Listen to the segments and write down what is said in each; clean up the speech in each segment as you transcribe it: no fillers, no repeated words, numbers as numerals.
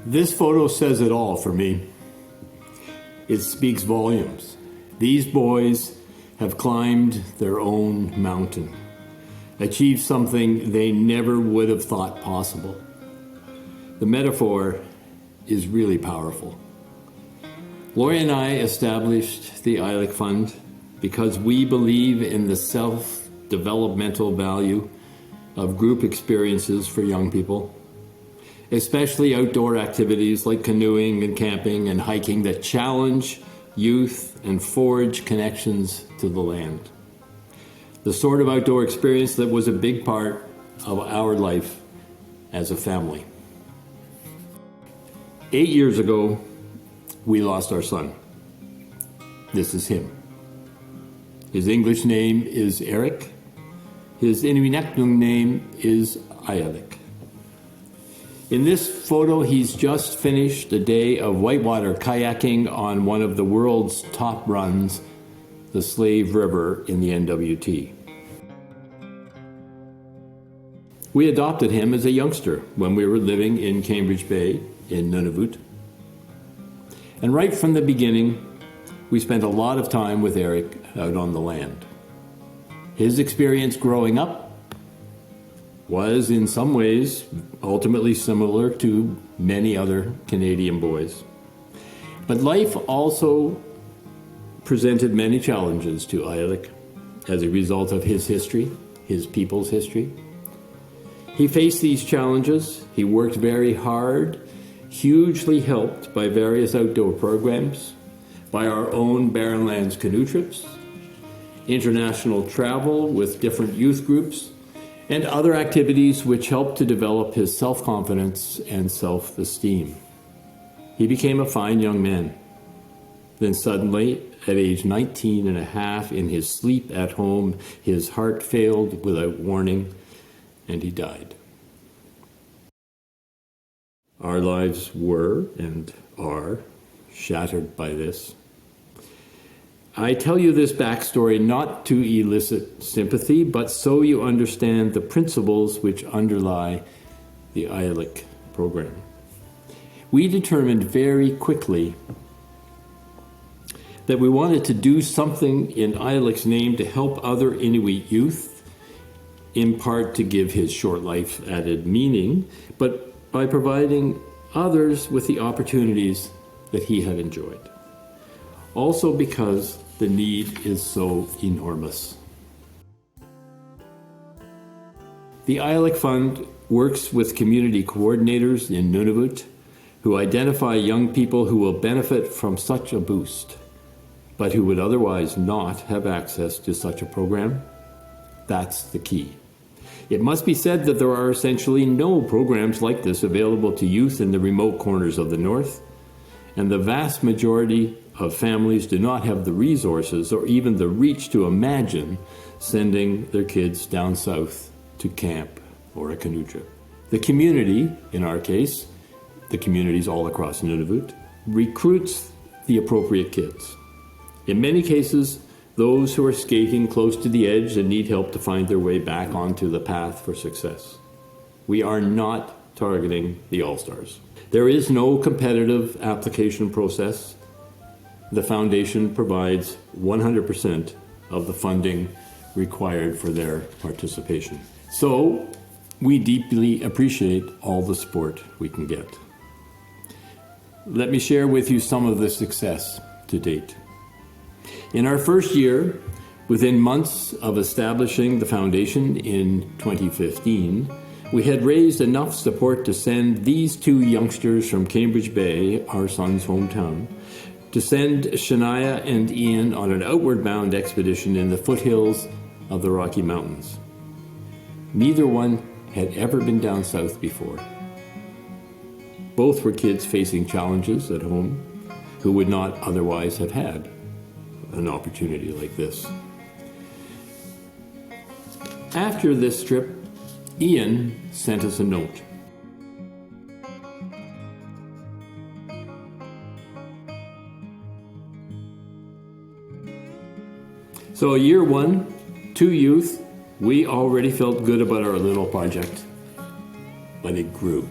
This photo says it all for me. It speaks volumes. These boys have climbed their own mountain, achieved something they never would have thought possible. The metaphor is really powerful. Lori and I established the Ayalik Fund because we believe in the self-developmental value of group experiences for young people, especially outdoor activities like canoeing and camping and hiking that challenge youth and forge connections to the land. The sort of outdoor experience that was a big part of our life as a family. 8 years ago, we lost our son. This is him. His English name is Eric. His Inuit name is Ayalik. In this photo, he's just finished a day of whitewater kayaking on one of the world's top runs, the Slave River in the NWT. We adopted him as a youngster when we were living in Cambridge Bay in Nunavut. And right from the beginning, we spent a lot of time with Eric out on the land. His experience growing up was in some ways ultimately similar to many other Canadian boys. But life also presented many challenges to Ayalik as a result of his history, his people's history. He faced these challenges. He worked very hard, hugely helped by various outdoor programs, by our own Barren Lands canoe trips, international travel with different youth groups, and other activities which helped to develop his self-confidence and self-esteem. He became a fine young man. Then suddenly, at age 19 and a half, in his sleep at home, his heart failed without warning, and he died. Our lives were and are shattered by this. I tell you this backstory not to elicit sympathy, but so you understand the principles which underlie the Ayalik program. We determined very quickly that we wanted to do something in Ayalik's name to help other Inuit youth, in part to give his short life added meaning, but by providing others with the opportunities that he had enjoyed. Also because the need is so enormous. The Ayalik Fund works with community coordinators in Nunavut who identify young people who will benefit from such a boost, but who would otherwise not have access to such a program. That's the key. It must be said that there are essentially no programs like this available to youth in the remote corners of the North, and the vast majority of families do not have the resources or even the reach to imagine sending their kids down south to camp or a canoe trip. The community, in our case, the communities all across Nunavut, recruits the appropriate kids. In many cases, those who are skating close to the edge and need help to find their way back onto the path for success. We are not targeting the all-stars. There is no competitive application process. The foundation provides 100% of the funding required for their participation. So we deeply appreciate all the support we can get. Let me share with you some of the success to date. In our first year, within months of establishing the foundation in 2015, we had raised enough support to send these two youngsters from Cambridge Bay, our son's hometown, to send Shania and Ian on an outward bound expedition in the foothills of the Rocky Mountains. Neither one had ever been down south before. Both were kids facing challenges at home who would not otherwise have had an opportunity like this. After this trip, Ian sent us a note. So year one, 2 youth, we already felt good about our little project, but it grew.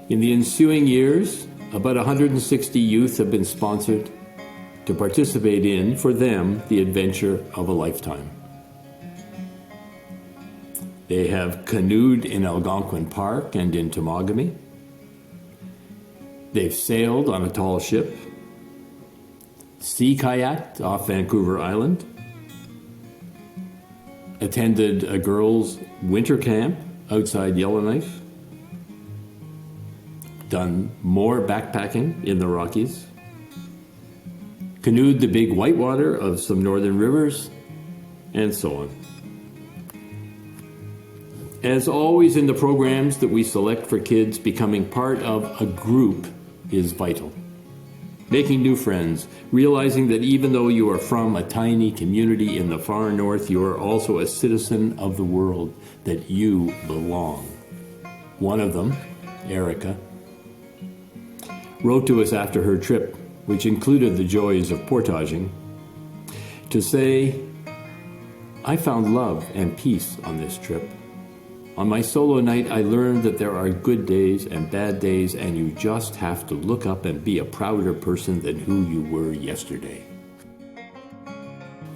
In the ensuing years, about 160 youth have been sponsored to participate in, for them, the adventure of a lifetime. They have canoed in Algonquin Park and in Temagami. They've sailed on a tall ship, sea kayaked off Vancouver Island, attended a girls' winter camp outside Yellowknife, done more backpacking in the Rockies, canoed the big whitewater of some northern rivers, and so on. As always in the programs that we select for kids, becoming part of a group is vital. Making new friends, realizing that even though you are from a tiny community in the far north, you are also a citizen of the world, that you belong. One of them, Erica, wrote to us after her trip, which included the joys of portaging, to say, "I found love and peace on this trip. On my solo night, I learned that there are good days and bad days, and you just have to look up and be a prouder person than who you were yesterday."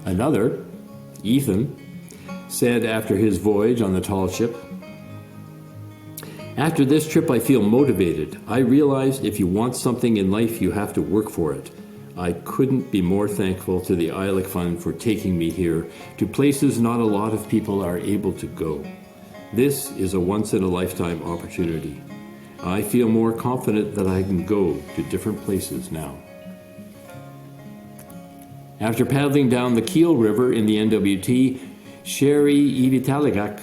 Another, Ethan, said after his voyage on the tall ship, "After this trip, I feel motivated. I realized if you want something in life, you have to work for it. I couldn't be more thankful to the Ayalik Fund for taking me here, to places not a lot of people are able to go. This is a once-in-a-lifetime opportunity. I feel more confident that I can go to different places now." After paddling down the Keel River in the NWT, Sherry Ivitaligak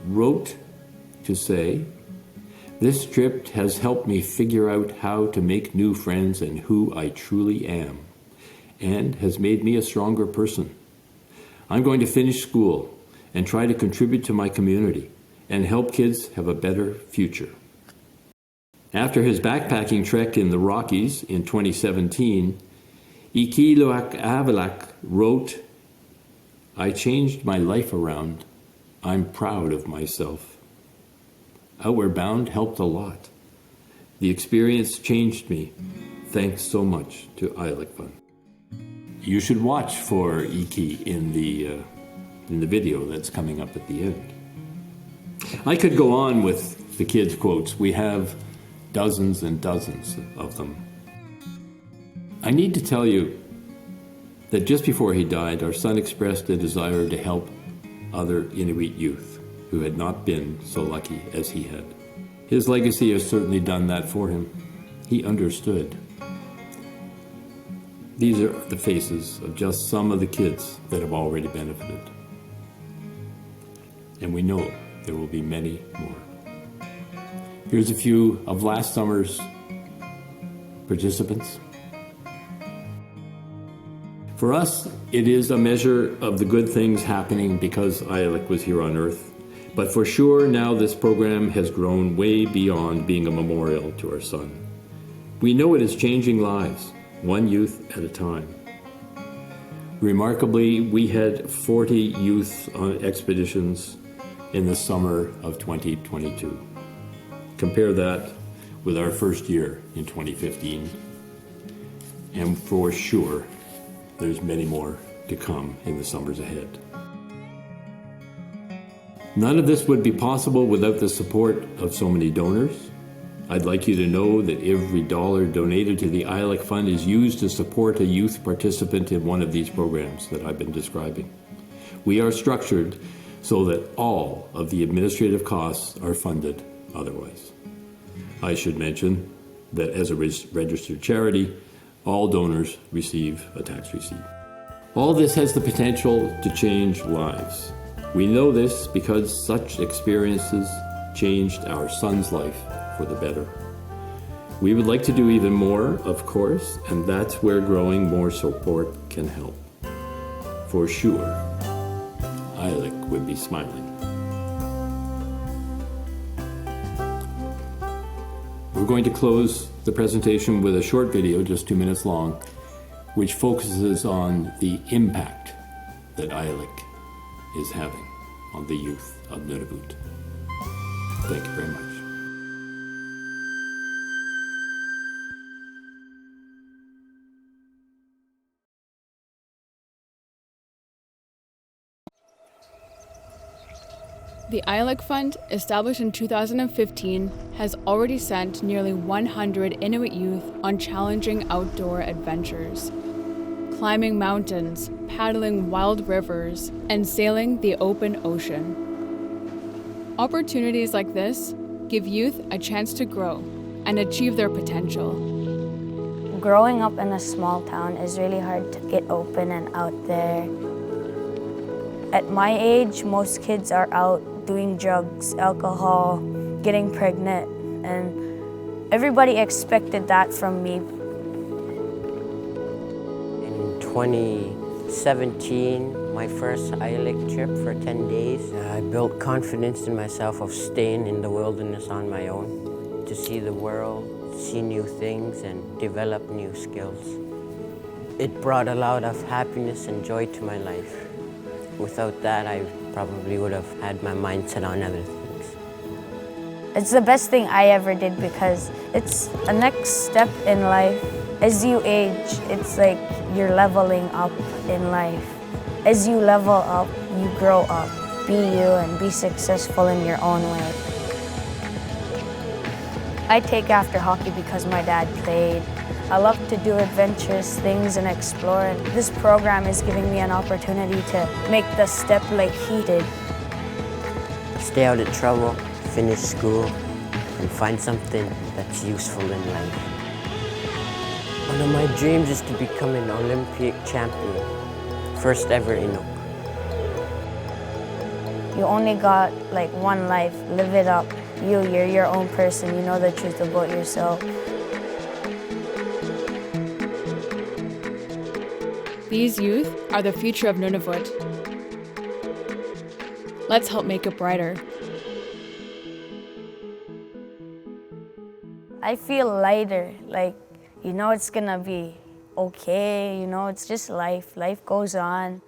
wrote to say, "This trip has helped me figure out how to make new friends and who I truly am, and has made me a stronger person. I'm going to finish school and try to contribute to my community and help kids have a better future." After his backpacking trek in the Rockies in 2017, Ikiluak Avalak wrote, "I changed my life around. I'm proud of myself. Outward Bound helped a lot. The experience changed me. Thanks so much to Ayalik Fund." You should watch for Iki in the video that's coming up at the end. I could go on with the kids' quotes. We have dozens and dozens of them. I need to tell you that just before he died, our son expressed a desire to help other Inuit youth who had not been so lucky as he had. His legacy has certainly done that for him. He understood. These are the faces of just some of the kids that have already benefited. And we know there will be many more. Here's a few of last summer's participants. For us, it is a measure of the good things happening because Ayalik was here on Earth. But for sure, now this program has grown way beyond being a memorial to our son. We know it is changing lives, one youth at a time. Remarkably, we had 40 youth on expeditions in the summer of 2022. Compare that with our first year in 2015. And for sure, there's many more to come in the summers ahead. None of this would be possible without the support of so many donors. I'd like you to know that every dollar donated to the Ayalik Fund is used to support a youth participant in one of these programs that I've been describing. We are structured so that all of the administrative costs are funded otherwise. I should mention that as a registered charity, all donors receive a tax receipt. All this has the potential to change lives. We know this because such experiences changed our son's life for the better. We would like to do even more, of course, and that's where growing more support can help. For sure, Ayalik would be smiling. We're going to close the presentation with a short video, just 2 minutes long, which focuses on the impact that Ayalik is having on the youth of Nunavut. Thank you very much. The Ayalik Fund, established in 2015, has already sent nearly 100 Inuit youth on challenging outdoor adventures, climbing mountains, paddling wild rivers, and sailing the open ocean. Opportunities like this give youth a chance to grow and achieve their potential. Growing up in a small town is really hard to get open and out there. At my age, most kids are out doing drugs, alcohol, getting pregnant, and everybody expected that from me. In 2017, my first Ayalik trip for 10 days, I built confidence in myself of staying in the wilderness on my own, to see the world, see new things, and develop new skills. It brought a lot of happiness and joy to my life. Without that, I probably would have had my mind set on other things. It's the best thing I ever did because it's a next step in life. As you age, it's like you're leveling up in life. As you level up, you grow up. Be you and be successful in your own way. I take after hockey because my dad played. I love to do adventurous things and explore, and this program is giving me an opportunity to make the step like he did. Stay out of trouble, finish school, and find something that's useful in life. One of my dreams is to become an Olympic champion, first ever Inuk. You only got like one life, live it up. You're your own person, you know the truth about yourself. These youth are the future of Nunavut. Let's help make it brighter. I feel lighter, like, you know it's gonna be okay, you know, it's just life. Life goes on.